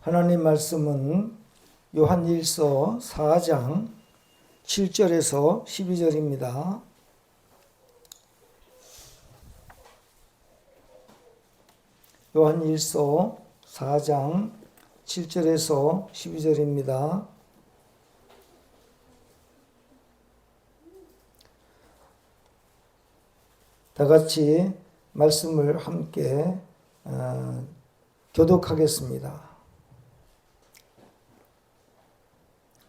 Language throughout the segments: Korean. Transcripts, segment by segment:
하나님 말씀은 요한일서 4장 7절에서 12절입니다. 요한일서 4장 7절에서 12절입니다. 다 같이 말씀을 함께 교독하겠습니다.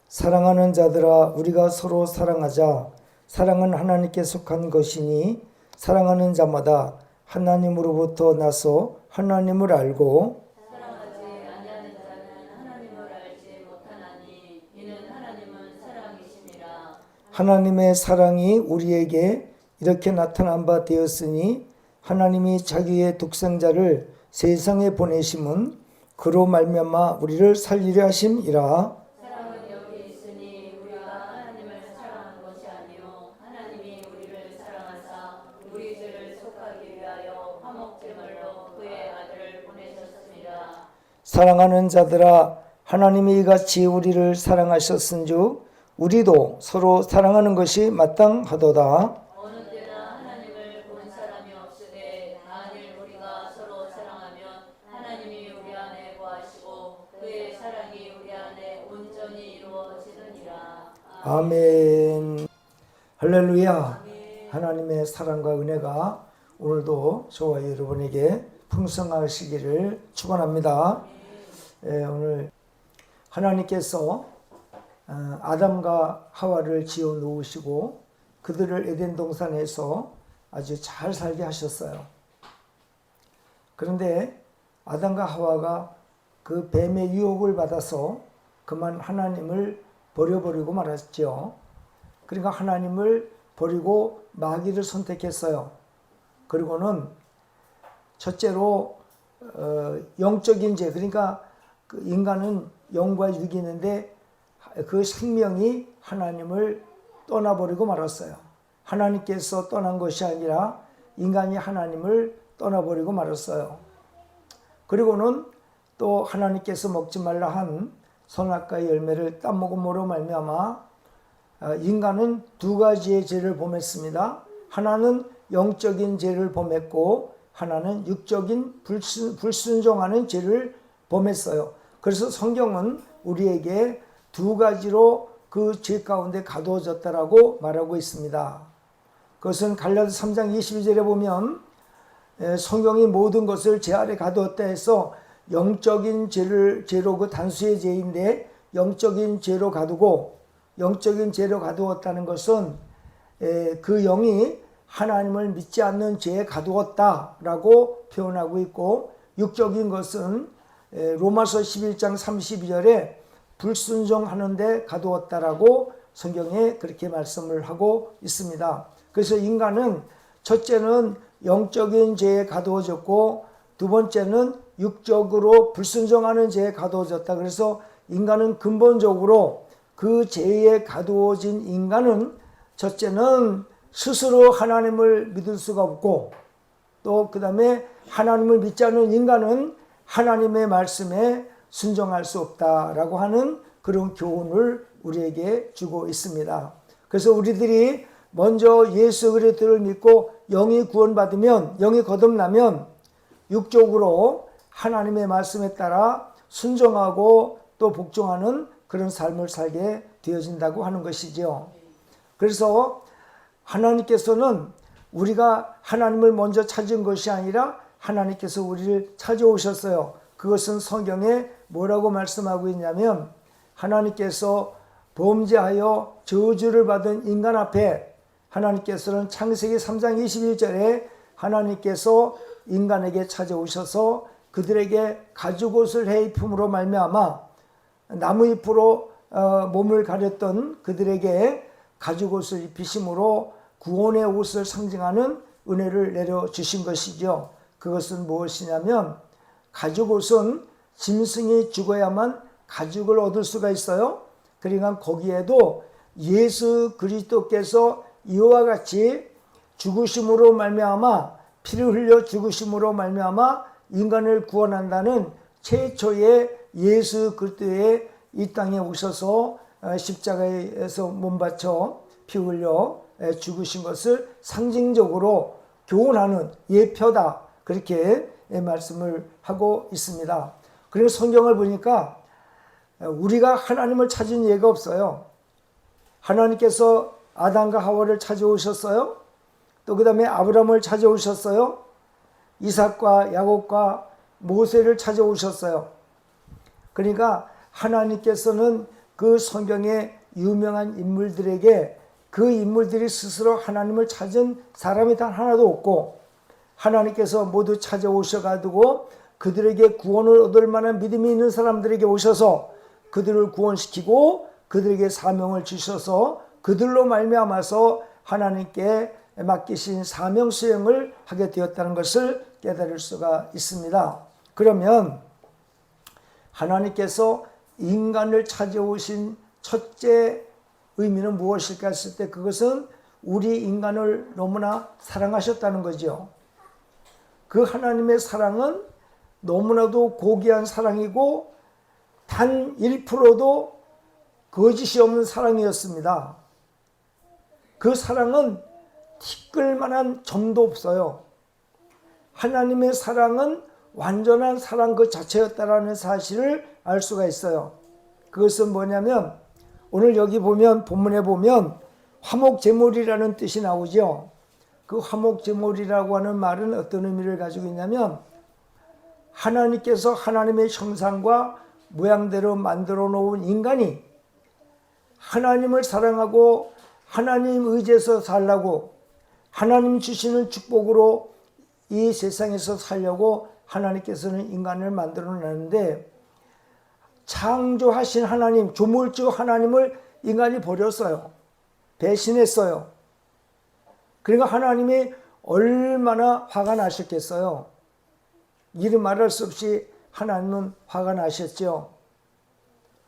사랑하는 자들아, 우리가 서로 사랑하자. 사랑은 하나님께 속한 것이니 사랑하는 자마다 하나님으로부터 나서 하나님을 알고 사랑하지 아니하는 자는 하나님을 알지 못하나니 이는 하나님은 사랑이심이라. 하나님의 사랑이 우리에게 이렇게 나타난 바 되었으니 하나님이 자기의 독생자를 세상에 보내심은 그로 말미암아 우리를 살리려 하심이라. 사랑은 여기 있으니 우리가 하나님을 사랑한 것이 아니요 하나님이 우리를 사랑하사 우리 죄를 속하기 위하여 화목제물로 그의 아들을 보내셨습니다. 사랑하는 자들아, 하나님이 이같이 우리를 사랑하셨은즉 우리도 서로 사랑하는 것이 마땅하도다. 어느 때나 하나님을 본 사람이 없으되 만일 우리가 서로 사랑하면 하나님이 우리 안에 거하시고 그의 사랑이 우리 안에 온전히 이루어지느니라. 아멘. 할렐루야. 하나님의 사랑과 은혜가 오늘도 저와 여러분에게 풍성하시기를 축원합니다. 오늘 하나님께서 아담과 하와를 지어 놓으시고 그들을 에덴 동산에서 아주 잘 살게 하셨어요. 그런데 아담과 하와가 그 뱀의 유혹을 받아서 그만 하나님을 버려버리고 말았죠. 그러니까 하나님을 버리고 마귀를 선택했어요. 그리고는 첫째로 영적인 죄, 그러니까 그 인간은 영과 육이 있는데 그 생명이 하나님을 떠나버리고 말았어요. 하나님께서 떠난 것이 아니라 인간이 하나님을 떠나버리고 말았어요. 그리고는 또 하나님께서 먹지 말라 한 선악과의 열매를 따먹음으로 말미암아 인간은 두 가지의 죄를 범했습니다. 하나는 영적인 죄를 범했고 하나는 육적인 불순종하는 죄를 범했어요. 그래서 성경은 우리에게 두 가지로 그 죄 가운데 가두어졌다라고 말하고 있습니다. 그것은 갈라디아서 3장 22절에 보면 성경이 모든 것을 죄 아래 가두었다 해서 영적인 죄로 그 단수의 죄인데 영적인 죄로 가두고 영적인 죄로 가두었다는 것은 그 영이 하나님을 믿지 않는 죄에 가두었다라고 표현하고 있고 육적인 것은 로마서 11장 32절에 불순종하는 데 가두었다라고 성경에 그렇게 말씀을 하고 있습니다. 그래서 인간은 첫째는 영적인 죄에 가두어졌고 두 번째는 육적으로 불순종하는 죄에 가두어졌다. 그래서 인간은 근본적으로 그 죄에 가두어진 인간은 첫째는 스스로 하나님을 믿을 수가 없고 또 그 다음에 하나님을 믿지 않는 인간은 하나님의 말씀에 순종할 수 없다라고 하는 그런 교훈을 우리에게 주고 있습니다. 그래서 우리들이 먼저 예수 그리스도를 믿고 영이 구원받으면 영이 거듭나면 육적으로 하나님의 말씀에 따라 순종하고 또 복종하는 그런 삶을 살게 되어진다고 하는 것이죠. 그래서 하나님께서는 우리가 하나님을 먼저 찾은 것이 아니라 하나님께서 우리를 찾아오셨어요. 그것은 성경에 뭐라고 말씀하고 있냐면 하나님께서 범죄하여 저주를 받은 인간 앞에 하나님께서는 창세기 3장 21절에 하나님께서 인간에게 찾아오셔서 그들에게 가죽옷을 해 입힘으로 말미암아 나무잎으로 몸을 가렸던 그들에게 가죽옷을 입히심으로 구원의 옷을 상징하는 은혜를 내려주신 것이죠. 그것은 무엇이냐면 가죽옷은 짐승이 죽어야만 가죽을 얻을 수가 있어요. 그러니까 거기에도 예수 그리스도께서 이와 같이 죽으심으로 말미암아 피를 흘려 죽으심으로 말미암아 인간을 구원한다는 최초의 예수 그리스도의 이 땅에 오셔서 십자가에서 몸바쳐 피 흘려 죽으신 것을 상징적으로 교훈하는 예표다, 그렇게 말씀을 하고 있습니다. 그리고 성경을 보니까 우리가 하나님을 찾은 예가 없어요. 하나님께서 아담과 하와를 찾아오셨어요. 또 그 다음에 아브라함을 찾아오셨어요. 이삭과 야곱과 모세를 찾아오셨어요. 그러니까 하나님께서는 그 성경의 유명한 인물들에게 그 인물들이 스스로 하나님을 찾은 사람이 단 하나도 없고, 하나님께서 모두 찾아오셔가지고 그들에게 구원을 얻을 만한 믿음이 있는 사람들에게 오셔서 그들을 구원시키고 그들에게 사명을 주셔서 그들로 말미암아서 하나님께 맡기신 사명 수행을 하게 되었다는 것을 깨달을 수가 있습니다. 그러면 하나님께서 인간을 찾아오신 첫째 의미는 무엇일까 했을 때, 그것은 우리 인간을 너무나 사랑하셨다는 거죠. 그 하나님의 사랑은 너무나도 고귀한 사랑이고 단 1%도 거짓이 없는 사랑이었습니다. 그 사랑은 티끌 만한 점도 없어요. 하나님의 사랑은 완전한 사랑 그 자체였다라는 사실을 알 수가 있어요. 그것은 뭐냐면, 오늘 여기 보면, 본문에 보면 화목제물이라는 뜻이 나오죠. 그 화목제물이라고 하는 말은 어떤 의미를 가지고 있냐면, 하나님께서 하나님의 형상과 모양대로 만들어 놓은 인간이 하나님을 사랑하고 하나님 의지해서 살라고, 하나님 주시는 축복으로 이 세상에서 살려고 하나님께서는 인간을 만들어 놨는데, 창조하신 하나님, 조물주 하나님을 인간이 버렸어요. 배신했어요. 그러니까 하나님이 얼마나 화가 나셨겠어요. 이루 말할 수 없이 하나님은 화가 나셨죠.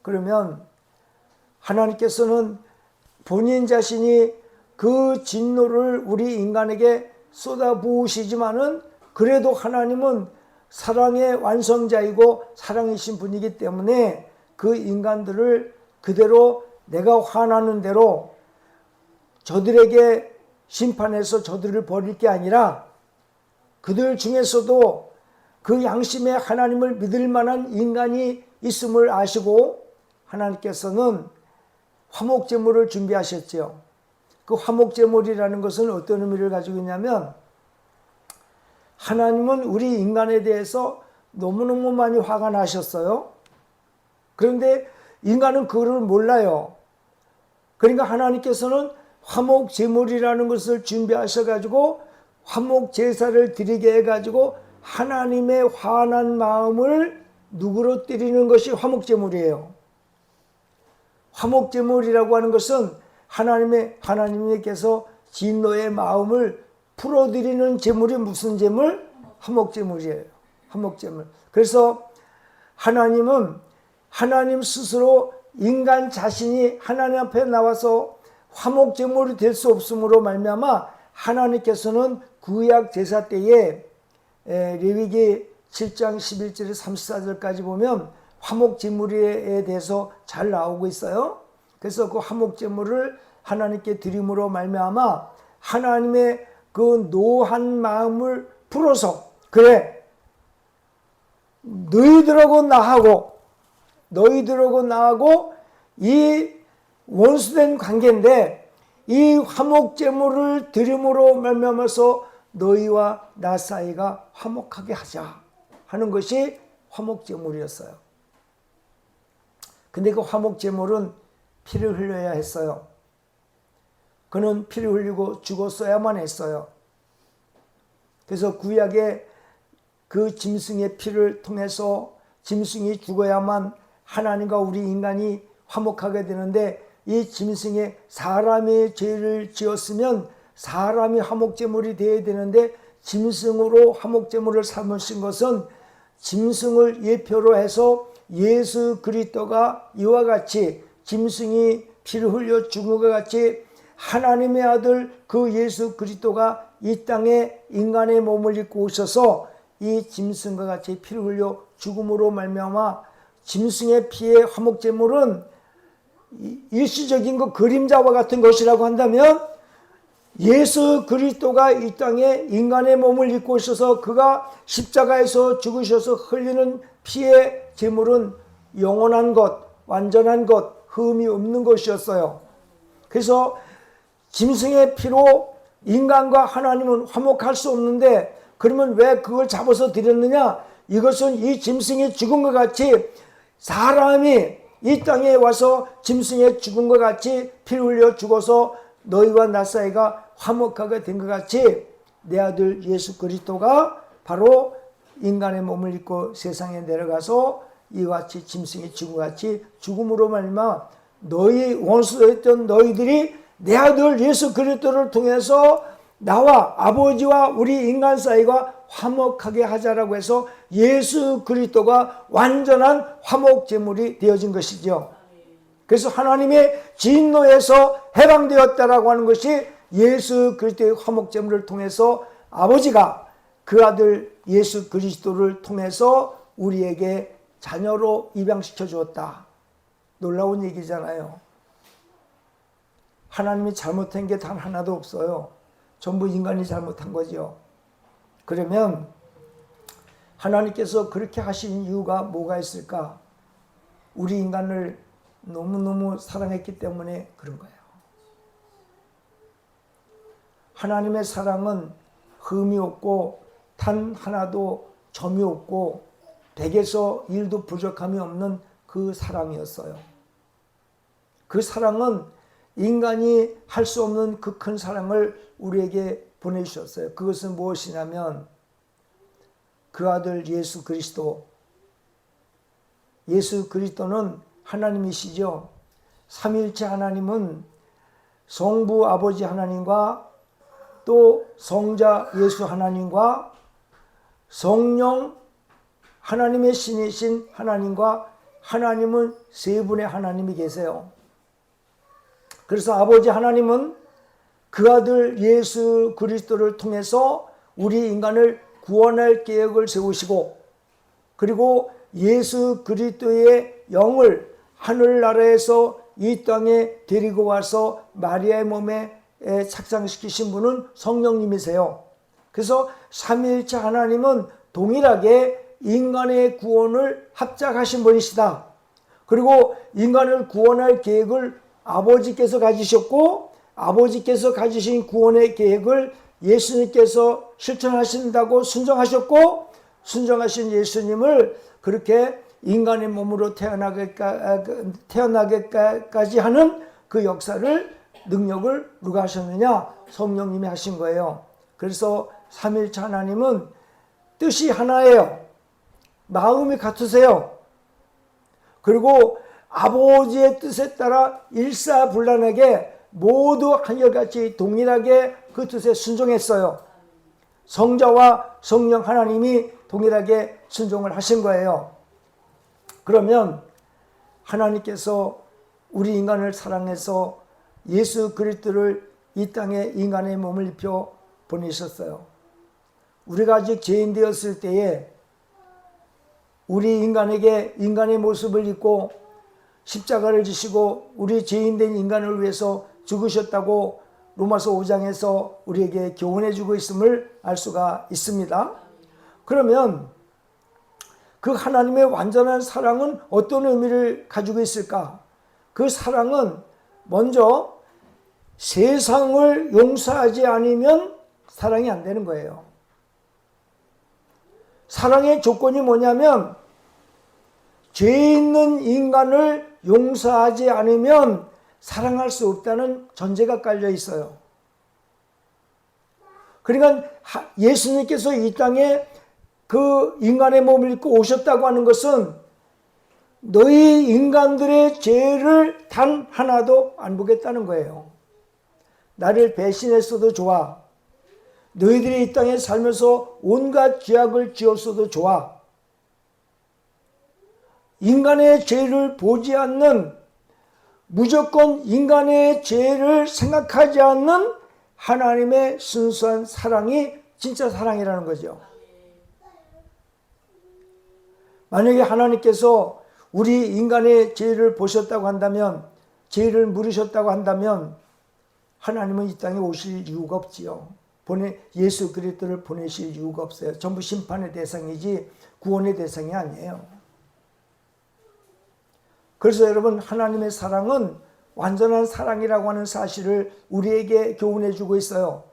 그러면 하나님께서는 본인 자신이 그 진노를 우리 인간에게 쏟아부으시지만은, 그래도 하나님은 사랑의 완성자이고 사랑이신 분이기 때문에 그 인간들을 그대로 내가 화나는 대로 저들에게 심판해서 저들을 버릴 게 아니라, 그들 중에서도 그 양심에 하나님을 믿을 만한 인간이 있음을 아시고 하나님께서는 화목제물을 준비하셨죠. 그 화목제물이라는 것은 어떤 의미를 가지고 있냐면, 하나님은 우리 인간에 대해서 너무너무 많이 화가 나셨어요. 그런데 인간은 그걸 몰라요. 그러니까 하나님께서는 화목제물이라는 것을 준비하셔가지고 화목제사를 드리게 해가지고 하나님의 화난 마음을 누그러뜨리는 것이 화목제물이에요. 화목제물이라고 하는 것은 하나님께서 진노의 마음을 풀어드리는 제물이 무슨 제물? 화목제물이에요. 화목제물. 그래서 하나님은 하나님 스스로 인간 자신이 하나님 앞에 나와서 화목제물이 될 수 없으므로 말미암아 하나님께서는 구약 제사 때에 레위기 7장 11절에 34절까지 보면 화목제물에 대해서 잘 나오고 있어요. 그래서 그 화목제물을 하나님께 드림으로 말미암아 하나님의 그 노한 마음을 풀어서, 그래 너희들하고 나하고 이 원수된 관계인데 이 화목제물을 드림으로 말미암아서 너희와 나 사이가 화목하게 하자 하는 것이 화목제물이었어요. 근데 그 화목제물은 피를 흘려야 했어요. 그는 피를 흘리고 죽었어야만 했어요. 그래서 구약의 그 짐승의 피를 통해서 짐승이 죽어야만 하나님과 우리 인간이 화목하게 되는데, 이 짐승의 사람의 죄를 지었으면 사람이 화목제물이 되어야 되는데, 짐승으로 화목제물을 삼으신 것은 짐승을 예표로 해서 예수 그리스도가 이와 같이 짐승이 피를 흘려 죽은 것 같이 하나님의 아들 그 예수 그리스도가 이 땅에 인간의 몸을 입고 오셔서 이 짐승과 같이 피를 흘려 죽음으로 말미암아 짐승의 피의 화목제물은 일시적인 것, 그림자와 같은 것이라고 한다면 예수 그리스도가 이 땅에 인간의 몸을 입고 있어서 그가 십자가에서 죽으셔서 흘리는 피의 제물은 영원한 것, 완전한 것, 흠이 없는 것이었어요. 그래서 짐승의 피로 인간과 하나님은 화목할 수 없는데 그러면 왜 그걸 잡아서 드렸느냐? 이것은 이 짐승이 죽은 것 같이 사람이 이 땅에 와서 짐승의 죽은 것 같이 피를 흘려 죽어서 너희와 나 사이가 화목하게 된 것 같이 내 아들 예수 그리스도가 바로 인간의 몸을 입고 세상에 내려가서 이와 같이 짐승이 죽은 것 같이 죽음으로 말미암아 너희 원수였던 너희들이 내 아들 예수 그리스도를 통해서 나와 아버지와 우리 인간 사이가 화목하게 하자라고 해서 예수 그리스도가 완전한 화목 제물이 되어진 것이죠. 그래서 하나님의 진노에서 해방되었다라고 하는 것이 예수 그리스도의 화목 제물을 통해서 아버지가 그 아들 예수 그리스도를 통해서 우리에게 자녀로 입양시켜 주었다. 놀라운 얘기잖아요. 하나님이 잘못한 게 단 하나도 없어요. 전부 인간이 잘못한 거죠. 그러면 하나님께서 그렇게 하신 이유가 뭐가 있을까? 우리 인간을 너무너무 사랑했기 때문에 그런 거예요. 하나님의 사랑은 흠이 없고 단 하나도 점이 없고 100에서 1도 부족함이 없는 그 사랑이었어요. 그 사랑은 인간이 할 수 없는 그 큰 사랑을 우리에게 보내주셨어요. 그것은 무엇이냐면 그 아들 예수 그리스도. 예수 그리스도는 하나님이시죠. 삼위일체 하나님은 성부 아버지 하나님과 또 성자 예수 하나님과 성령 하나님의 신이신 하나님과 하나님은 세 분의 하나님이 계세요. 그래서 아버지 하나님은 그 아들 예수 그리스도를 통해서 우리 인간을 구원할 계획을 세우시고 그리고 예수 그리스도의 영을 하늘나라에서 이 땅에 데리고 와서 마리아의 몸에 착상시키신 분은 성령님이세요. 그래서 삼위일체 하나님은 동일하게 인간의 구원을 합작하신 분이시다. 그리고 인간을 구원할 계획을 아버지께서 가지셨고 아버지께서 가지신 구원의 계획을 예수님께서 실천하신다고 순종하셨고 순종하신 예수님을 그렇게 인간의 몸으로 태어나게까지 하는 그 역사를 능력을 누가 하셨느냐? 성령님이 하신 거예요. 그래서 삼위일체 하나님은 뜻이 하나예요. 마음이 같으세요. 그리고 아버지의 뜻에 따라 일사불란하게 모두 한결같이 동일하게 그 뜻에 순종했어요. 성자와 성령 하나님이 동일하게 순종을 하신 거예요. 그러면 하나님께서 우리 인간을 사랑해서 예수 그리스도를 이 땅에 인간의 몸을 입혀 보내셨어요. 우리가 아직 죄인 되었을 때에 우리 인간에게 인간의 모습을 입고 십자가를 지시고 우리 죄인된 인간을 위해서 죽으셨다고 로마서 5장에서 우리에게 교훈해 주고 있음을 알 수가 있습니다. 그러면 그 하나님의 완전한 사랑은 어떤 의미를 가지고 있을까? 그 사랑은 먼저 세상을 용서하지 않으면 사랑이 안 되는 거예요. 사랑의 조건이 뭐냐면 죄 있는 인간을 용서하지 않으면 사랑할 수 없다는 전제가 깔려 있어요. 그러니까 예수님께서 이 땅에 그 인간의 몸을 입고 오셨다고 하는 것은 너희 인간들의 죄를 단 하나도 안 보겠다는 거예요. 나를 배신했어도 좋아. 너희들이 이 땅에 살면서 온갖 죄악을 지었어도 좋아. 인간의 죄를 보지 않는, 무조건 인간의 죄를 생각하지 않는 하나님의 순수한 사랑이 진짜 사랑이라는 거죠. 만약에 하나님께서 우리 인간의 죄를 보셨다고 한다면, 죄를 물으셨다고 한다면 하나님은 이 땅에 오실 이유가 없지요. 예수 그리스도를 보내실 이유가 없어요. 전부 심판의 대상이지 구원의 대상이 아니에요. 그래서 여러분, 하나님의 사랑은 완전한 사랑이라고 하는 사실을 우리에게 교훈해 주고 있어요.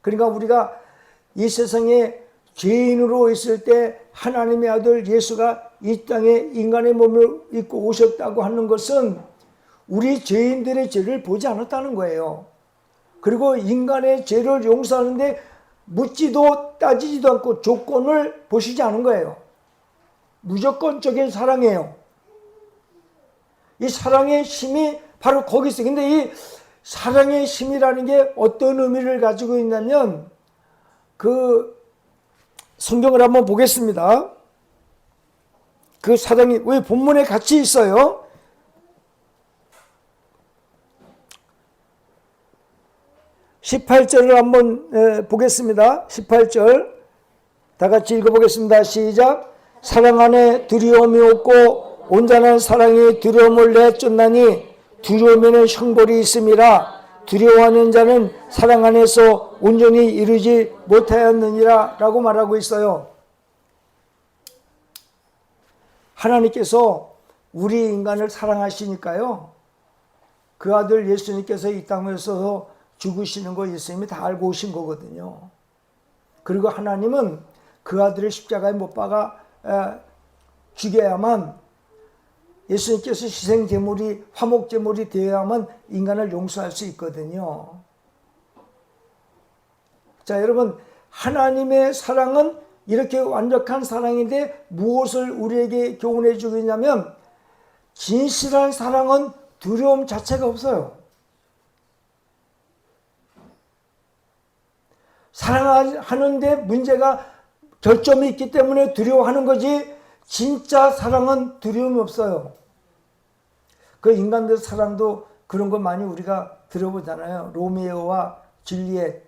그러니까 우리가 이 세상에 죄인으로 있을 때 하나님의 아들 예수가 이 땅에 인간의 몸을 입고 오셨다고 하는 것은 우리 죄인들의 죄를 보지 않았다는 거예요. 그리고 인간의 죄를 용서하는데 묻지도 따지지도 않고 조건을 보시지 않은 거예요. 무조건적인 사랑이에요. 이 사랑의 힘이 바로 거기 있어요. 근데 이 사랑의 힘이라는 게 어떤 의미를 가지고 있냐면, 그 성경을 한번 보겠습니다. 그 사랑이 왜 본문에 같이 있어요? (18절을) 한번 보겠습니다. 18절 다 같이 읽어보겠습니다. 시작. 사랑 안에 두려움이 없고 온전한 사랑이 두려움을 내쫓나니 두려움에는 형벌이 있음이라. 두려워하는 자는 사랑 안에서 온전히 이루지 못하였느니라 라고 말하고 있어요. 하나님께서 우리 인간을 사랑하시니까요, 그 아들 예수님께서 이 땅에 오셔서 죽으시는 거 예수님이 다 알고 오신 거거든요. 그리고 하나님은 그 아들을 십자가에 못 박아 죽여야만, 예수님께서 희생제물이 화목제물이 되어야만 인간을 용서할 수 있거든요. 자, 여러분, 하나님의 사랑은 이렇게 완벽한 사랑인데 무엇을 우리에게 교훈해 주겠냐면, 진실한 사랑은 두려움 자체가 없어요. 사랑하는데 문제가 결점이 있기 때문에 두려워하는 거지, 진짜 사랑은 두려움이 없어요. 그 인간들 사랑도 그런 거 많이 우리가 들어보잖아요. 로미오와 줄리엣,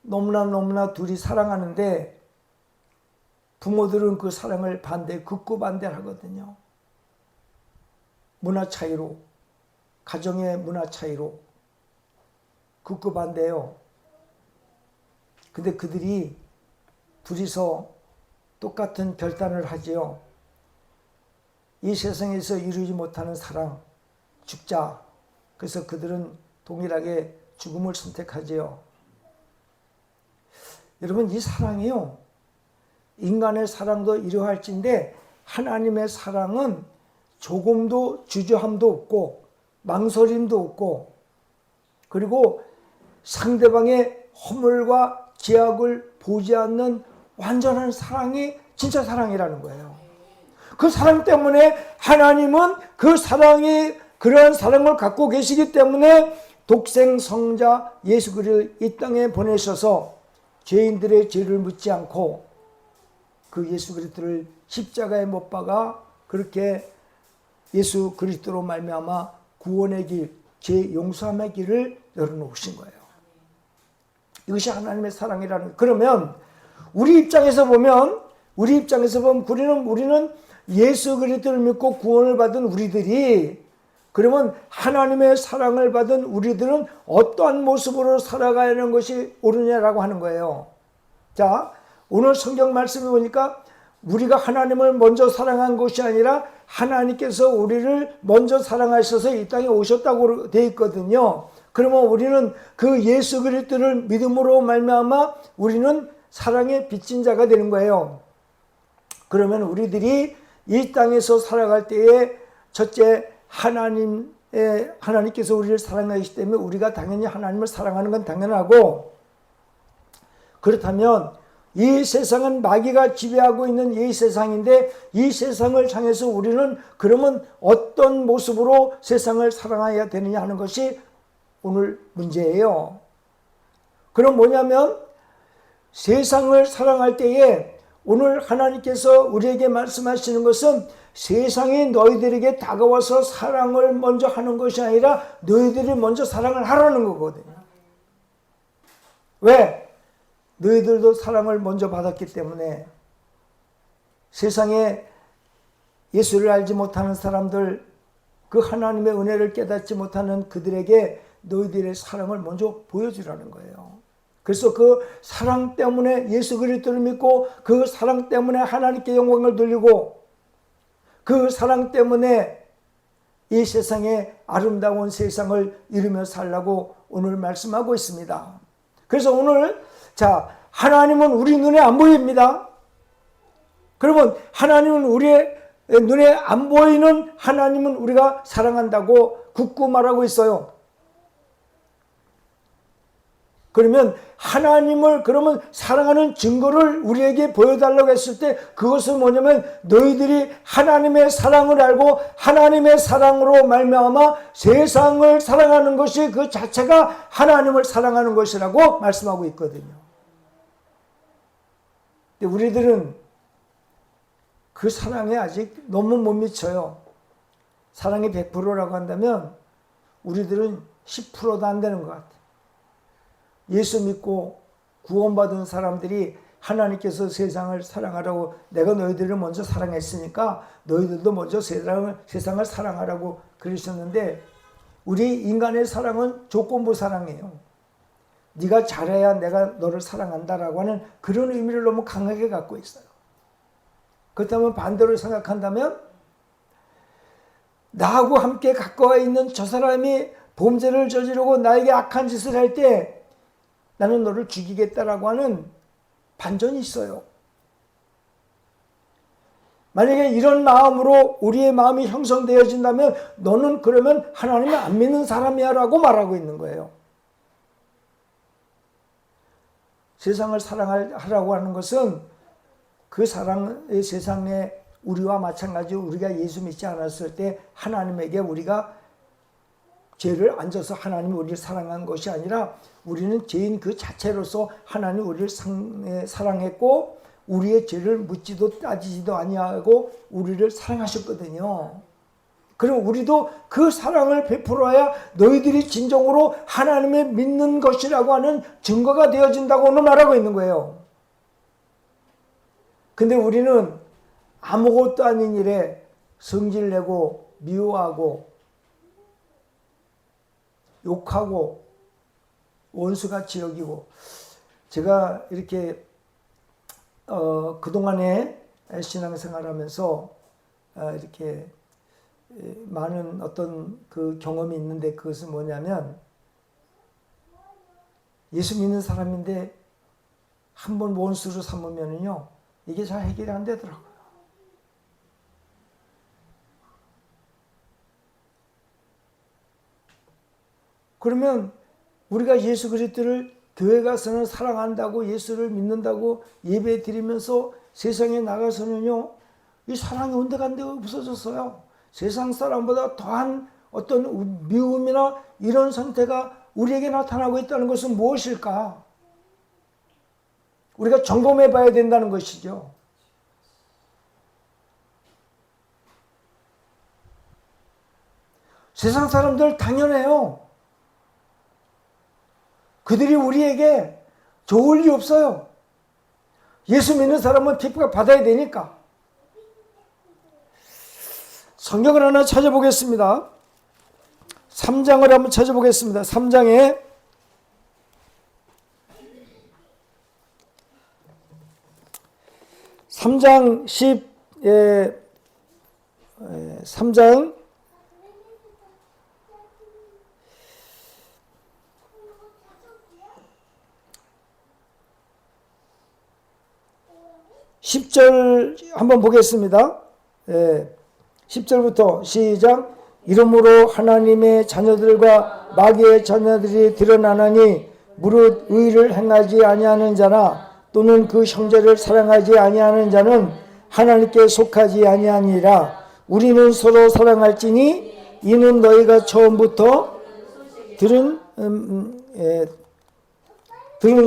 너무나 둘이 사랑하는데 부모들은 그 사랑을 극구 반대하거든요. 문화 차이로, 가정의 문화 차이로 극구 반대해요. 근데 그들이 둘이서 똑같은 결단을 하지요. 이 세상에서 이루지 못하는 사랑, 죽자. 그래서 그들은 동일하게 죽음을 선택하지요. 여러분, 이 사랑이요, 인간의 사랑도 이러할진데 하나님의 사랑은 조금도 주저함도 없고 망설임도 없고, 그리고 상대방의 허물과 죄악을 보지 않는 완전한 사랑이 진짜 사랑이라는 거예요. 그 사랑 때문에 하나님은 그러한 사랑을 갖고 계시기 때문에 독생 성자 예수 그리스도를 이 땅에 보내셔서 죄인들의 죄를 묻지 않고 그 예수 그리스도를 십자가에 못 박아 그렇게 예수 그리스도로 말미암아 구원의 길, 죄 용서함의 길을 열어놓으신 거예요. 이것이 하나님의 사랑이라는 거예요. 그러면 우리 입장에서 보면 우리는 예수 그리스도를 믿고 구원을 받은 우리들이, 그러면 하나님의 사랑을 받은 우리들은 어떠한 모습으로 살아가야 하는 것이 옳으냐라고 하는 거예요. 자, 오늘 성경 말씀을 보니까 우리가 하나님을 먼저 사랑한 것이 아니라 하나님께서 우리를 먼저 사랑하셔서 이 땅에 오셨다고 되어 있거든요. 그러면 우리는 그 예수 그리스도를 믿음으로 말미암아 우리는 사랑의 빚진 자가 되는 거예요. 그러면 우리들이 이 땅에서 살아갈 때에 첫째, 하나님께서 우리를 사랑하시기 때문에 우리가 당연히 하나님을 사랑하는 건 당연하고, 그렇다면 이 세상은 마귀가 지배하고 있는 이 세상인데 이 세상을 향해서 우리는 그러면 어떤 모습으로 세상을 사랑해야 되느냐 하는 것이 오늘 문제예요. 그럼 뭐냐면 세상을 사랑할 때에 오늘 하나님께서 우리에게 말씀하시는 것은 세상이 너희들에게 다가와서 사랑을 먼저 하는 것이 아니라 너희들이 먼저 사랑을 하라는 거거든요. 왜? 너희들도 사랑을 먼저 받았기 때문에. 세상에 예수를 알지 못하는 사람들, 그 하나님의 은혜를 깨닫지 못하는 그들에게 너희들의 사랑을 먼저 보여주라는 거예요. 그래서 그 사랑 때문에 예수 그리스도를 믿고 그 사랑 때문에 하나님께 영광을 돌리고 그 사랑 때문에 이 세상에 아름다운 세상을 이루며 살라고 오늘 말씀하고 있습니다. 그래서 오늘 하나님은 우리 눈에 안 보입니다. 그러면 하나님은 우리의 눈에 안 보이는 하나님은 우리가 사랑한다고 굳고 말하고 있어요. 그러면 하나님을 그러면 사랑하는 증거를 우리에게 보여달라고 했을 때 그것은 뭐냐면 너희들이 하나님의 사랑을 알고 하나님의 사랑으로 말미암아 세상을 사랑하는 것이 그 자체가 하나님을 사랑하는 것이라고 말씀하고 있거든요. 근데 우리들은 그 사랑에 아직 너무 못 미쳐요. 사랑이 100%라고 한다면 우리들은 10%도 안 되는 것 같아요. 예수 믿고 구원받은 사람들이 하나님께서 세상을 사랑하라고 내가 너희들을 먼저 사랑했으니까 너희들도 먼저 세상을 사랑하라고 그러셨는데 우리 인간의 사랑은 조건부 사랑이에요. 네가 잘해야 내가 너를 사랑한다라고 하는 그런 의미를 너무 강하게 갖고 있어요. 그렇다면 반대로 생각한다면 나하고 함께 가까워 있는 저 사람이 범죄를 저지르고 나에게 악한 짓을 할 때 나는 너를 죽이겠다라고 하는 반전이 있어요. 만약에 이런 마음으로 우리의 마음이 형성되어진다면 너는 그러면 하나님을 안 믿는 사람이야 라고 말하고 있는 거예요. 세상을 사랑하라고 하는 것은 그 사랑의 세상에 우리와 마찬가지로 우리가 예수 믿지 않았을 때 하나님에게 우리가 죄를 안 져서 하나님이 우리를 사랑한 것이 아니라 우리는 죄인 그 자체로서 하나님이 우리를 사랑했고 우리의 죄를 묻지도 따지지도 아니하고 우리를 사랑하셨거든요. 그럼 우리도 그 사랑을 베풀어야 너희들이 진정으로 하나님을 믿는 것이라고 하는 증거가 되어진다고 오늘 말하고 있는 거예요. 근데 우리는 아무것도 아닌 일에 성질내고 미워하고 욕하고 원수같이 여기고 제가 이렇게 그동안에 신앙생활하면서 이렇게 많은 어떤 그 경험이 있는데 그것은 뭐냐면 예수 믿는 사람인데 한번 원수로 삼으면은요 이게 잘 해결이 안 되더라고요. 그러면 우리가 예수 그리스도를 교회 가서는 사랑한다고 예수를 믿는다고 예배 드리면서 세상에 나가서는요 이 사랑이 온데간데 없어졌어요. 세상 사람보다 더한 어떤 미움이나 이런 상태가 우리에게 나타나고 있다는 것은 무엇일까? 우리가 점검해 봐야 된다는 것이죠. 세상 사람들 당연해요. 그들이 우리에게 좋을 리 없어요. 예수 믿는 사람은 핍박 받아야 되니까. 성경을 하나 찾아보겠습니다. 3장을 한번 찾아보겠습니다. 3장에 3장 10절 한번 보겠습니다. 10절부터 시작. 이러므로 하나님의 자녀들과 마귀의 자녀들이 드러나나니 무릇 의를 행하지 아니하는 자나 또는 그 형제를 사랑하지 아니하는 자는 하나님께 속하지 아니하니라. 우리는 서로 사랑할지니 이는 너희가 처음부터 들은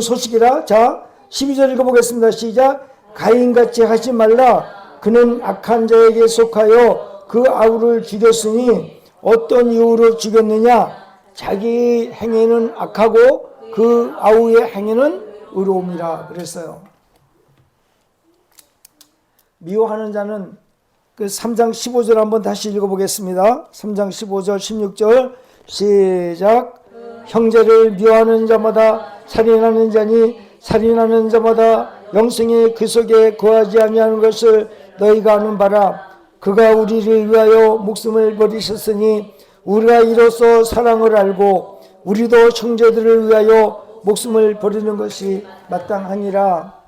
소식이라. 자 12절 읽어보겠습니다. 시작. 가인같이 하지 말라. 그는 악한 자에게 속하여 그 아우를 죽였으니 어떤 이유로 죽였느냐? 자기 행위는 악하고 그 아우의 행위는 의로움이라 그랬어요. 미워하는 자는 그 3장 15절 한번 다시 읽어보겠습니다. 3장 15절 16절 시작. 형제를 미워하는 자마다 살인하는 자니 살인하는 자마다 영생이 그 속에 거하지 아니하는 것을 너희가 아는 바라. 그가 우리를 위하여 목숨을 버리셨으니 우리가 이로써 사랑을 알고 우리도 형제들을 위하여 목숨을 버리는 것이 마땅하니라.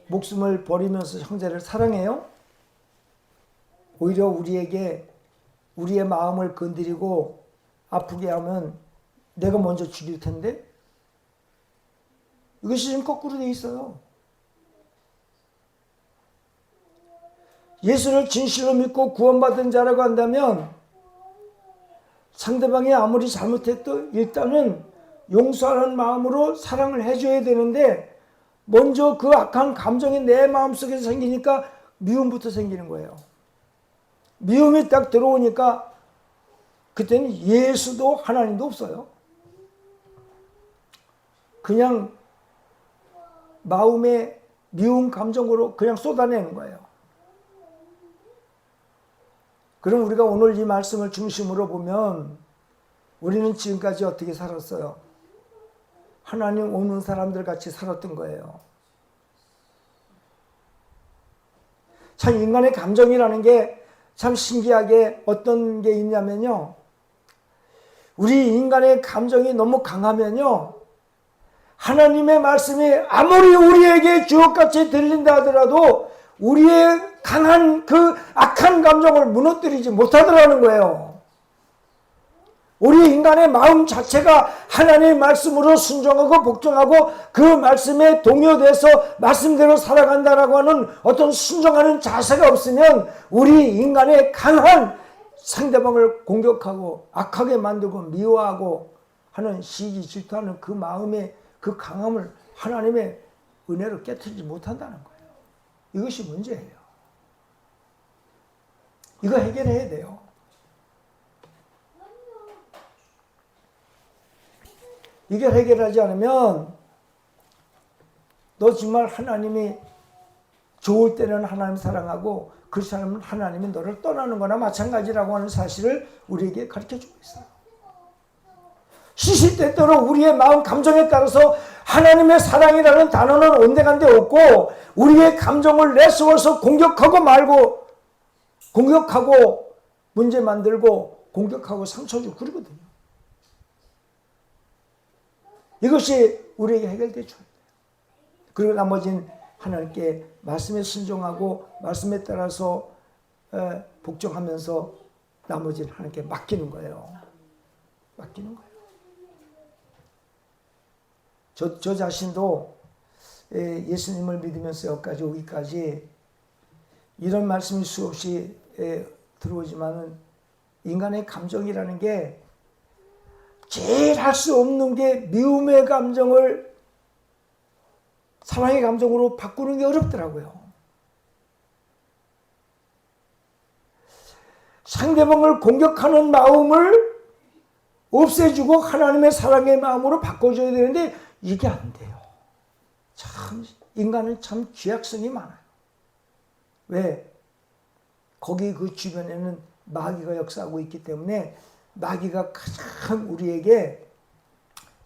목숨을 버리면서 형제를 사랑해요? 오히려 우리에게 우리의 마음을 건드리고 아프게 하면 내가 먼저 죽일 텐데? 이것이 지금 거꾸로 돼 있어요. 예수를 진실로 믿고 구원받은 자라고 한다면 상대방이 아무리 잘못해도 일단은 용서하는 마음으로 사랑을 해줘야 되는데 먼저 그 악한 감정이 내 마음속에서 생기니까 미움부터 생기는 거예요. 미움이 딱 들어오니까 그때는 예수도 하나님도 없어요. 그냥 마음의 미운 감정으로 그냥 쏟아내는 거예요. 그럼 우리가 오늘 이 말씀을 중심으로 보면 우리는 지금까지 어떻게 살았어요? 하나님 없는 사람들 같이 살았던 거예요. 참 인간의 감정이라는 게 참 신기하게 어떤 게 있냐면요. 우리 인간의 감정이 너무 강하면요. 하나님의 말씀이 아무리 우리에게 주옥같이 들린다 하더라도 우리의 강한 그 악한 감정을 무너뜨리지 못하더라는 거예요. 우리 인간의 마음 자체가 하나님의 말씀으로 순종하고 복종하고 그 말씀에 동요돼서 말씀대로 살아간다라고 하는 어떤 순종하는 자세가 없으면 우리 인간의 강한 상대방을 공격하고 악하게 만들고 미워하고 하는 시기 질투하는 그 마음의 그 강함을 하나님의 은혜로 깨트리지 못한다는 거예요. 이것이 문제예요. 이거 해결해야 돼요. 이걸 해결하지 않으면 너 정말 하나님이 좋을 때는 하나님 사랑하고 그렇지 않으면 하나님이 너를 떠나는 거나 마찬가지라고 하는 사실을 우리에게 가르쳐주고 있어요. 시시때때로 우리의 마음 감정에 따라서 하나님의 사랑이라는 단어는 온데간데 없고 우리의 감정을 내세워서 공격하고 말고 공격하고 문제 만들고 공격하고 상처 주고 그러거든요. 이것이 우리에게 해결돼 줘야 돼요. 그리고 나머지는 하나님께 말씀에 순종하고 말씀에 따라서 복종하면서 나머지는 하나님께 맡기는 거예요. 맡기는 거예요. 저 자신도 예수님을 믿으면서 여기까지 오기까지 이런 말씀이 수없이 들어오지만은 인간의 감정이라는 게 제일 할 수 없는 게 미움의 감정을 사랑의 감정으로 바꾸는 게 어렵더라고요. 상대방을 공격하는 마음을 없애주고 하나님의 사랑의 마음으로 바꿔줘야 되는데 이게 안 돼요. 참 인간은 참 죄악성이 많아요. 왜? 거기 그 주변에는 마귀가 역사하고 있기 때문에 마귀가 가장 우리에게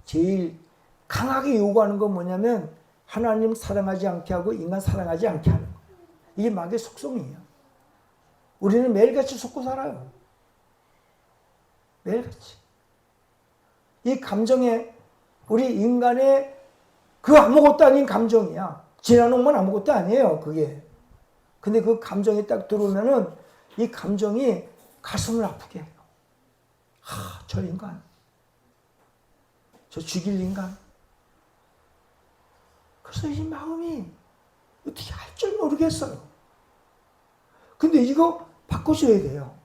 제일 강하게 요구하는 건 뭐냐면 하나님 사랑하지 않게 하고 인간 사랑하지 않게 하는 거예요. 이게 마귀의 속성이에요. 우리는 매일같이 속고 살아요. 매일같이. 이 감정에 우리 인간의 그 아무것도 아닌 감정이야. 지나놓으면 아무것도 아니에요. 그게. 근데 그 감정이 딱 들어오면은 이 감정이 가슴을 아프게 해요. 저 인간, 저 죽일 인간. 그래서 이 마음이 어떻게 할 줄 모르겠어요. 근데 이거 바꿔줘야 돼요.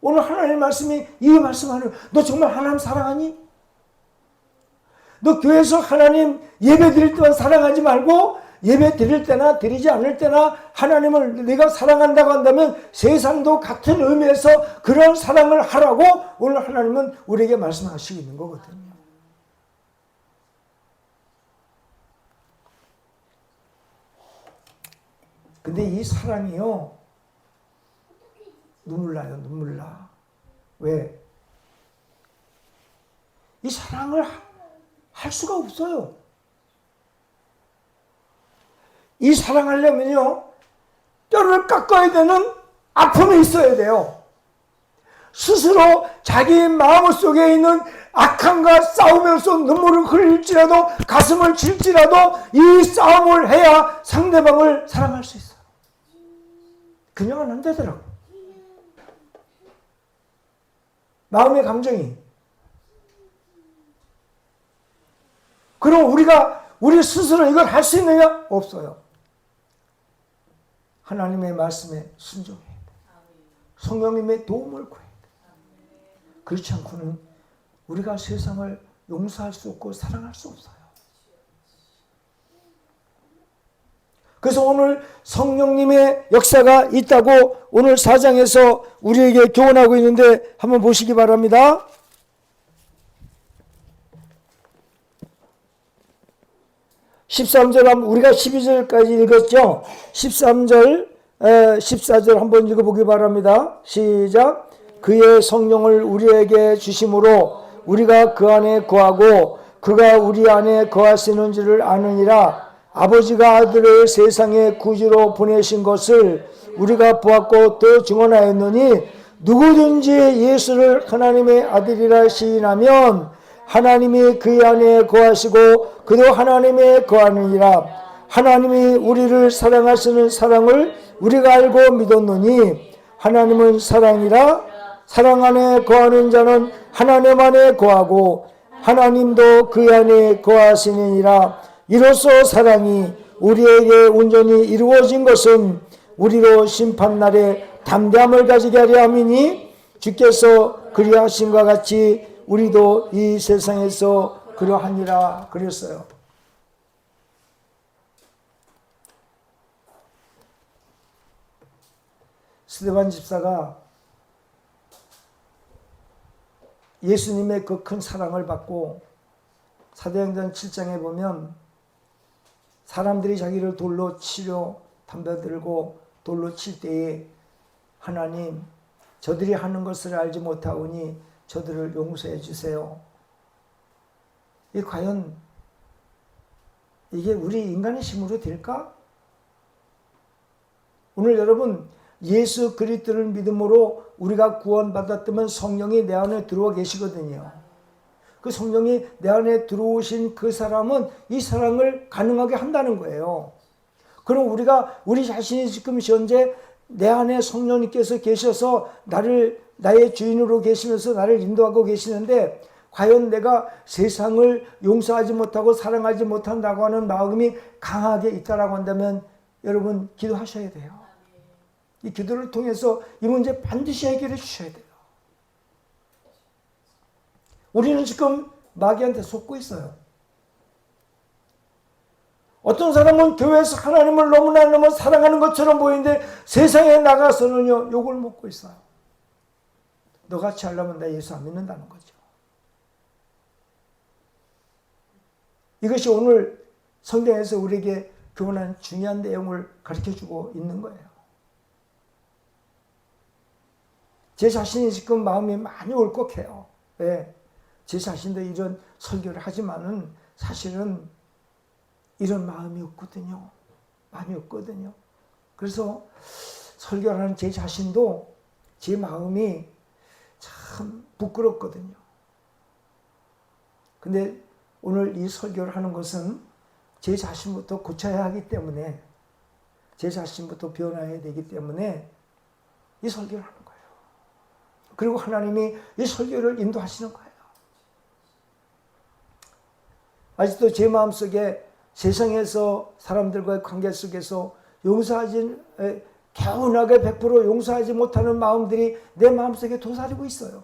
오늘 하나님의 말씀이 이 말씀하는 너 정말 하나님 사랑하니? 너 교회에서 하나님 예배 드릴 때만 사랑하지 말고 예배 드릴 때나 드리지 않을 때나 하나님을 내가 사랑한다고 한다면 세상도 같은 의미에서 그런 사랑을 하라고 오늘 하나님은 우리에게 말씀하시고 있는 거거든요. 근데 이 사랑이요, 눈물 나요. 눈물 나. 왜? 이 사랑을 할 수가 없어요. 이 사랑하려면요, 뼈를 깎아야 되는 아픔이 있어야 돼요. 스스로 자기 마음속에 있는 악함과 싸우면서 눈물을 흘릴지라도 가슴을 칠지라도 이 싸움을 해야 상대방을 사랑할 수 있어요. 그냥은 안 되더라고. 마음의 감정이. 그럼 우리 스스로 이걸 할 수 있느냐? 없어요. 하나님의 말씀에 순종해야 돼. 성령님의 도움을 구해야 돼. 그렇지 않고는 우리가 세상을 용서할 수 없고 사랑할 수 없어요. 그래서 오늘 성령님의 역사가 있다고 오늘 4장에서 우리에게 교훈하고 있는데 한번 보시기 바랍니다. 13절 한번 우리가 12절까지 읽었죠. 13절 14절 한번 읽어보기 바랍니다. 시작. 그의 성령을 우리에게 주심으로 우리가 그 안에 거하고 그가 우리 안에 거하시는 줄을 아느니라. 아버지가 아들을 세상에 구주로 보내신 것을 우리가 보았고 또 증언하였느니 누구든지 예수를 하나님의 아들이라 시인하면 하나님이 그의 안에 거하시고 그도 하나님에 거하느니라. 하나님이 우리를 사랑하시는 사랑을 우리가 알고 믿었노니 하나님은 사랑이라. 사랑 안에 거하는 자는 하나님 안에 거하고 하나님도 그 안에 거하시느니라. 이로써 사랑이 우리에게 온전히 이루어진 것은 우리로 심판날에 담대함을 가지게 하려 함이니 주께서 그리하심과 같이 우리도 이 세상에서 그러하니라 그랬어요. 스데반 집사가 예수님의 그 큰 사랑을 받고 사도행전 7장에 보면 사람들이 자기를 돌로 치려 담배 들고 돌로 칠 때에 하나님 저들이 하는 것을 알지 못하오니 저들을 용서해 주세요. 이 과연 이게 우리 인간의 힘으로 될까? 오늘 여러분 예수 그리스도를 믿음으로 우리가 구원받았다면 성령이 내 안에 들어와 계시거든요. 그 성령이 내 안에 들어오신 그 사람은 이 사랑을 가능하게 한다는 거예요. 그럼 우리 자신이 지금 현재 내 안에 성령님께서 계셔서 나의 주인으로 계시면서 나를 인도하고 계시는데 과연 내가 세상을 용서하지 못하고 사랑하지 못한다고 하는 마음이 강하게 있다라고 한다면 여러분 기도하셔야 돼요. 이 기도를 통해서 이 문제 반드시 해결해 주셔야 돼요. 우리는 지금 마귀한테 속고 있어요. 어떤 사람은 교회에서 하나님을 너무나 사랑하는 것처럼 보이는데 세상에 나가서는요 욕을 먹고 있어요. 너같이 하려면 나 예수 안 믿는다는 거죠. 이것이 오늘 성경에서 우리에게 교훈한 중요한 내용을 가르쳐주고 있는 거예요. 제 자신이 지금 마음이 많이 울컥해요. 왜? 제 자신도 이런 설교를 하지만은 사실은 이런 마음이 없거든요. 많이 없거든요. 그래서 설교를 하는 제 자신도 제 마음이 참 부끄럽거든요. 근데 오늘 이 설교를 하는 것은 제 자신부터 고쳐야 하기 때문에 제 자신부터 변화해야 되기 때문에 이 설교를 하는 거예요. 그리고 하나님이 이 설교를 인도하시는 거예요. 아직도 제 마음속에 세상에서 사람들과의 관계 속에서 개운하게 100% 용서하지 못하는 마음들이 내 마음속에 도사리고 있어요.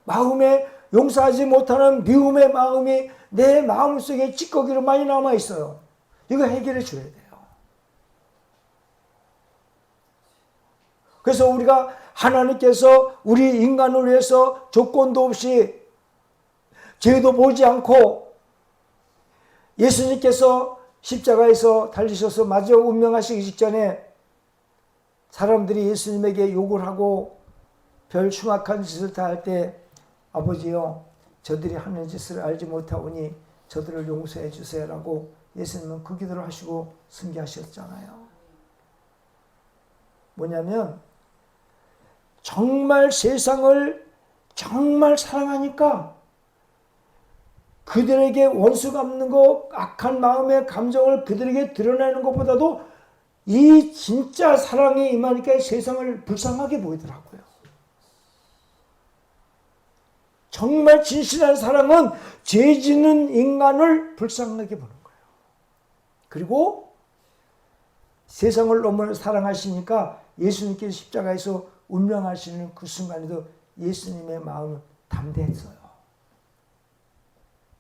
마음에 용서하지 못하는 미움의 마음이 내 마음속에 찌꺼기로 많이 남아 있어요. 이거 해결해 줘야 돼요. 그래서 우리가 하나님께서 우리 인간을 위해서 조건도 없이 죄도 보지 않고 예수님께서 십자가에서 달리셔서 마지막 운명하시기 직전에 사람들이 예수님에게 욕을 하고 별 흉악한 짓을 다 할 때 아버지여 저들이 하는 짓을 알지 못하오니 저들을 용서해 주세요라고 예수님은 그 기도를 하시고 승계하셨잖아요. 뭐냐면 정말 세상을 정말 사랑하니까 그들에게 원수 갚는 거, 악한 마음의 감정을 그들에게 드러내는 것보다도 이 진짜 사랑이 임하니까 세상을 불쌍하게 보이더라고요. 정말 진실한 사랑은 죄 짓는 인간을 불쌍하게 보는 거예요. 그리고 세상을 너무 사랑하시니까 예수님께서 십자가에서 운명하시는 그 순간에도 예수님의 마음은 담대했어요.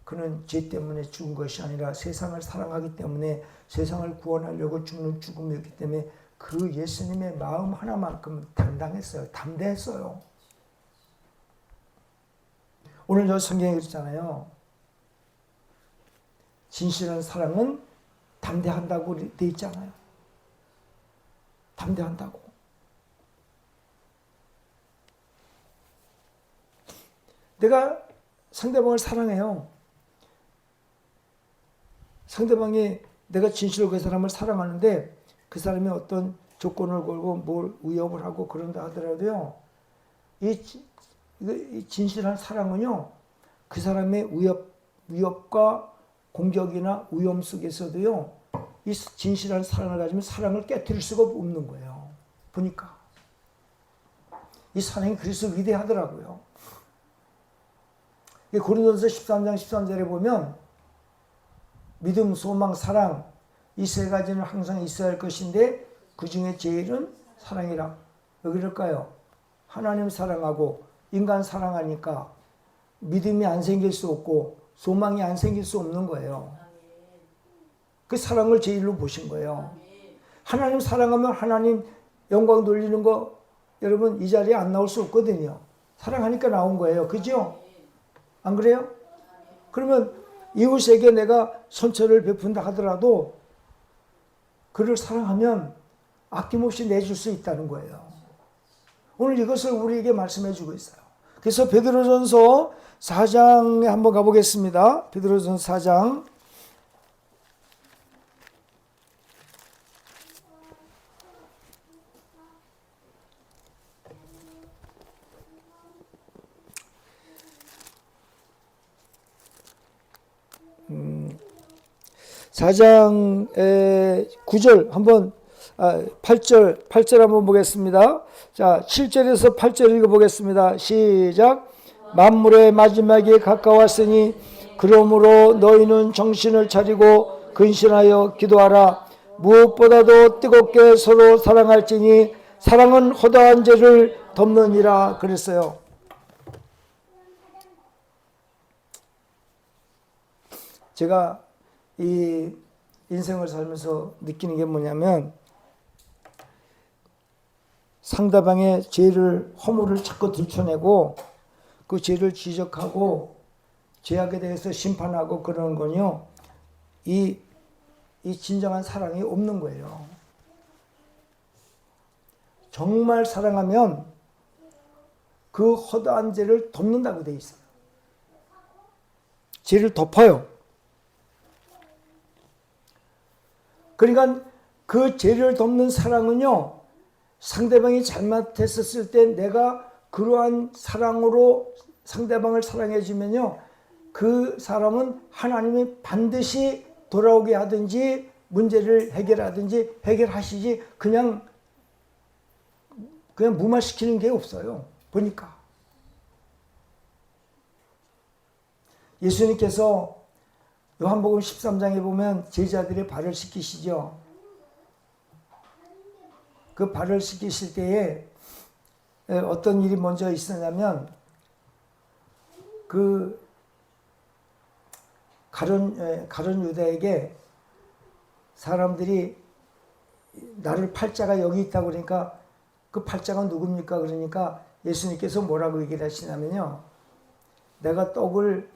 그는 죄 때문에 죽은 것이 아니라 세상을 사랑하기 때문에 세상을 구원하려고 죽는 죽음이었기 때문에 그 예수님의 마음 하나만큼 당당했어요. 담대했어요. 오늘 저 성경에 그랬잖아요. 진실한 사랑은 담대한다고 돼 있잖아요. 담대한다고. 내가 상대방을 사랑해요. 상대방이 내가 진실로 그 사람을 사랑하는데 그 사람이 어떤 조건을 걸고 뭘 위협을 하고 그런다 하더라도요. 이 진실한 사랑은요. 그 사람의 위협과 공격이나 위험 속에서도요. 이 진실한 사랑을 가지면 사랑을 깨뜨릴 수가 없는 거예요. 보니까. 이 사랑이 그래서 위대하더라고요. 고린도전서 13장 13절에 보면 믿음, 소망, 사랑 이 세 가지는 항상 있어야 할 것인데 그 중에 제일은 사랑이라. 왜 그럴까요? 하나님 사랑하고 인간 사랑하니까 믿음이 안 생길 수 없고 소망이 안 생길 수 없는 거예요. 그 사랑을 제일로 보신 거예요. 하나님 사랑하면 하나님 영광 돌리는 거 여러분 이 자리에 안 나올 수 없거든요. 사랑하니까 나온 거예요. 그죠? 안 그래요? 그러면 이웃에게 내가 선처를 베푼다 하더라도 그를 사랑하면 아낌없이 내줄 수 있다는 거예요. 오늘 이것을 우리에게 말씀해 주고 있어요. 그래서 베드로전서 4장에 한번 가보겠습니다. 베드로전서 4장. 사장의 9절 한번 8절 한번 보겠습니다. 자, 7절에서 8절 읽어보겠습니다. 시작. 만물의 마지막이 가까웠으니 그러므로 너희는 정신을 차리고 근신하여 기도하라. 무엇보다도 뜨겁게 서로 사랑할지니 사랑은 허다한 죄를 덮느니라 그랬어요. 제가 이 인생을 살면서 느끼는 게 뭐냐면 상대방의 죄를 허물을 자꾸 들춰내고 그 죄를 지적하고 죄악에 대해서 심판하고 그러는 건요. 이 진정한 사랑이 없는 거예요. 정말 사랑하면 그 허다한 죄를 덮는다고 돼 있어요. 죄를 덮어요. 그러니까 그 죄를 덮는 사랑은요. 상대방이 잘못했었을 때 내가 그러한 사랑으로 상대방을 사랑해 주면요. 그 사람은 하나님이 반드시 돌아오게 하든지 문제를 해결하든지 해결하시지 그냥 무마시키는 게 없어요. 보니까. 예수님께서 요한복음 13장에 보면 제자들의 발을 씻기시죠. 그 발을 씻기실 때에 어떤 일이 먼저 있었냐면 그 가룟 유다에게 사람들이 나를 팔자가 여기 있다고 그러니까 그 팔자가 누굽니까? 그러니까 예수님께서 뭐라고 얘기를 하시냐면요. 내가 떡을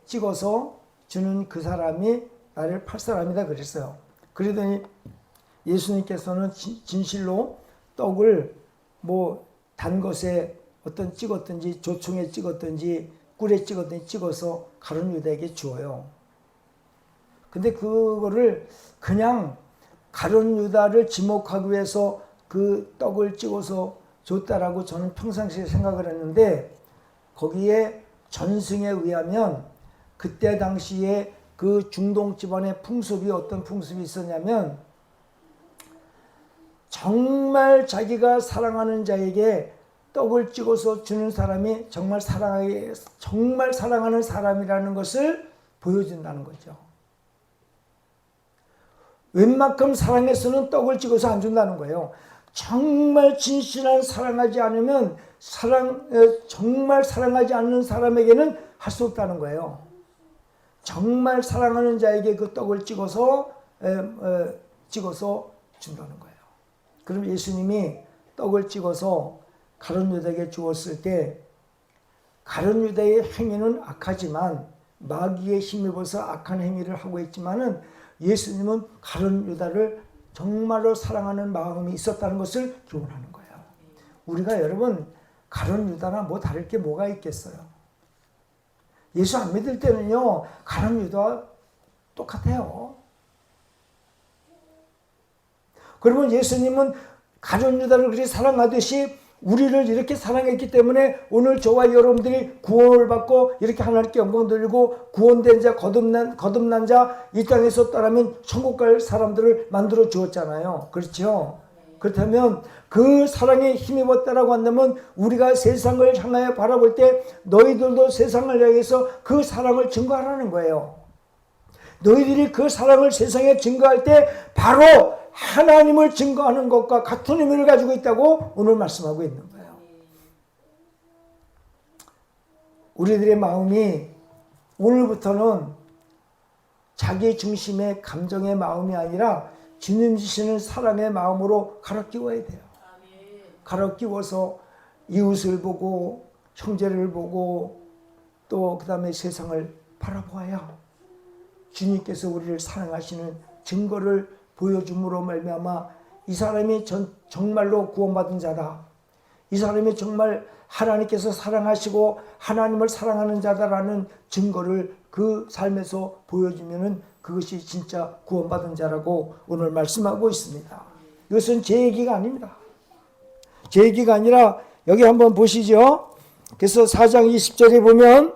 찍어서 주는 그 사람이 나를 팔 사람이다 그랬어요. 그러더니 예수님께서는 진실로 떡을 뭐 단 것에 어떤 찍었든지 조청에 찍었든지 꿀에 찍었든지 찍어서 가룟 유다에게 주어요. 근데 그거를 그냥 가룟 유다를 지목하기 위해서 그 떡을 찍어서 줬다라고 저는 평상시에 생각을 했는데, 거기에 전승에 의하면 그때 당시에 그 중동 집안의 풍습이 어떤 풍습이 있었냐면, 정말 자기가 사랑하는 자에게 떡을 찍어서 주는 사람이 정말 사랑하는 사람이라는 것을 보여준다는 거죠. 웬만큼 사랑해서는 떡을 찍어서 안 준다는 거예요. 정말 진실한 사랑하지 않으면 정말 사랑하지 않는 사람에게는 할 수 없다는 거예요. 정말 사랑하는 자에게 그 떡을 찍어서 준다는 거예요. 그럼 예수님이 떡을 찍어서 가룟 유다에게 주었을 때, 가룟 유다의 행위는 악하지만 마귀의 힘입어서 악한 행위를 하고 있지만은, 예수님은 가룟 유다를 정말로 사랑하는 마음이 있었다는 것을 교훈하는 거예요. 우리가 여러분 가룟 유다나 뭐 다를 게 뭐가 있겠어요? 예수 안 믿을 때는요 가룟 유다와 똑같아요. 그러면 예수님은 가룟 유다를 그렇게 사랑하듯이 우리를 이렇게 사랑했기 때문에 오늘 저와 여러분들이 구원을 받고 이렇게 하나님께 영광 돌리고 구원된 자, 거듭난 자, 이 땅에서 떠나면 천국 갈 사람들을 만들어 주었잖아요. 그렇죠? 그렇다면 그 사랑에 힘입었다라고 한다면 우리가 세상을 향하여 바라볼 때 너희들도 세상을 향해서 그 사랑을 증거하라는 거예요. 너희들이 그 사랑을 세상에 증거할 때 바로 하나님을 증거하는 것과 같은 의미를 가지고 있다고 오늘 말씀하고 있는 거예요. 우리들의 마음이 오늘부터는 자기 중심의 감정의 마음이 아니라 주님 주시는 사랑의 마음으로 갈아 끼워야 돼요. 갈아 끼워서 이웃을 보고 형제를 보고 또 그 다음에 세상을 바라보아야 주님께서 우리를 사랑하시는 증거를 보여줌으로 말미암아 이 사람이 정말로 구원받은 자다, 이 사람이 정말 하나님께서 사랑하시고 하나님을 사랑하는 자다라는 증거를 그 삶에서 보여주면은 그것이 진짜 구원받은 자라고 오늘 말씀하고 있습니다. 이것은 제 얘기가 아닙니다. 제 얘기가 아니라 여기 한번 보시죠. 그래서 4장 20절에 보면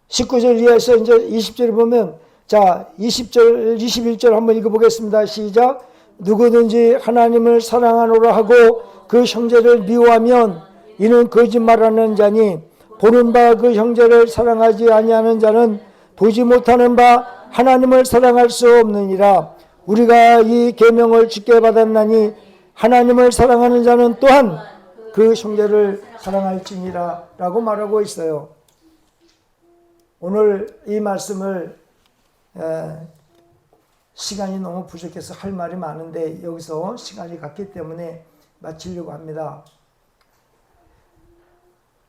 19절 이하에서 이제 20절에 보면, 자 20절 21절 한번 읽어보겠습니다. 시작. 누구든지 하나님을 사랑하노라 하고 그 형제를 미워하면 이는 거짓말하는 자니 보는 바 그 형제를 사랑하지 아니하는 자는 보지 못하는 바 하나님을 사랑할 수 없느니라. 우리가 이 계명을 주께 받았나니 하나님을 사랑하는 자는 또한 그 형제를 사랑할지니라 라고 말하고 있어요. 오늘 이 말씀을 시간이 너무 부족해서 할 말이 많은데 여기서 시간이 갔기 때문에 마치려고 합니다.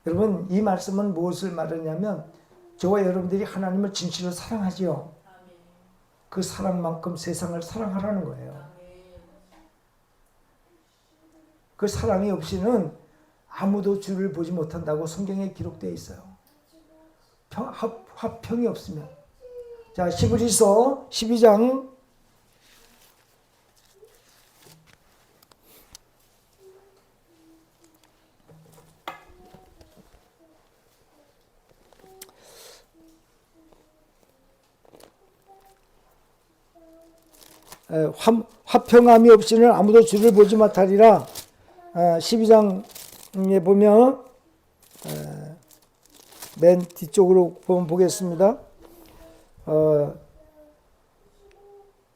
여러분, 이 말씀은 무엇을 말하냐면 저와 여러분들이 하나님을 진실로 사랑하지요. 그 사랑만큼 세상을 사랑하라는 거예요. 그 사랑이 없이는 아무도 주를 보지 못한다고 성경에 기록되어 있어요. 화평이 없으면. 자, 히브리서 12장 '화평함이 없이는 아무도 주를 보지 못하리라. 12장에 보면 맨 뒤쪽으로 보겠습니다.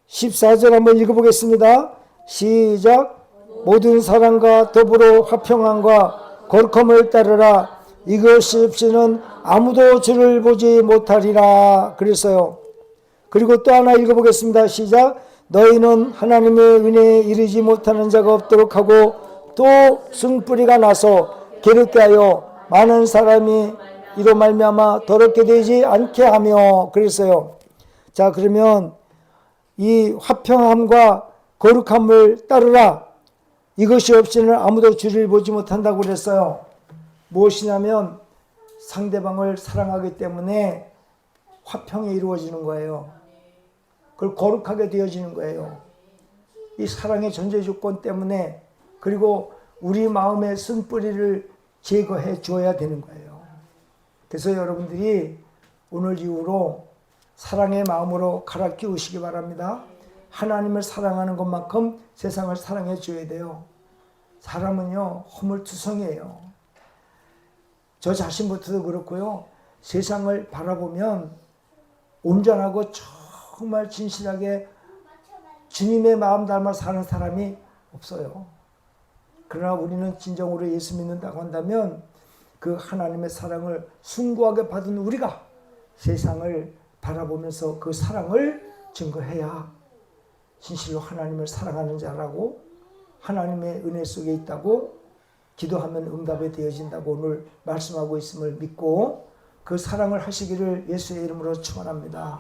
14절 한번 읽어보겠습니다. 시작. 모든 사람과 더불어 화평함과 거룩함을 따르라. 이것이 없이는 아무도 주를 보지 못하리라 그랬어요. 그리고 또 하나 읽어보겠습니다. 시작. 너희는 하나님의 은혜에 이르지 못하는 자가 없도록 하고 또 승뿌리가 나서 게으르게 하여 많은 사람이 이로 말미암아 더럽게 되지 않게 하며 그랬어요. 자, 그러면 이 화평함과 거룩함을 따르라. 이것이 없이는 아무도 주를 보지 못한다고 그랬어요. 무엇이냐면 상대방을 사랑하기 때문에 화평이 이루어지는 거예요. 그걸 거룩하게 되어지는 거예요. 이 사랑의 존재 조건 때문에, 그리고 우리 마음의 쓴뿌리를 제거해 주어야 되는 거예요. 그래서 여러분들이 오늘 이후로 사랑의 마음으로 갈아 끼우시기 바랍니다. 하나님을 사랑하는 것만큼 세상을 사랑해 줘야 돼요. 사람은요, 허물투성이에요. 저 자신부터도 그렇고요. 세상을 바라보면 온전하고 정말 진실하게 주님의 마음 닮아 사는 사람이 없어요. 그러나 우리는 진정으로 예수 믿는다고 한다면 그 하나님의 사랑을 숭고하게 받은 우리가 세상을 바라보면서 그 사랑을 증거해야 진실로 하나님을 사랑하는 자라고, 하나님의 은혜 속에 있다고, 기도하면 응답이 되어진다고 오늘 말씀하고 있음을 믿고 그 사랑을 하시기를 예수의 이름으로 축원합니다.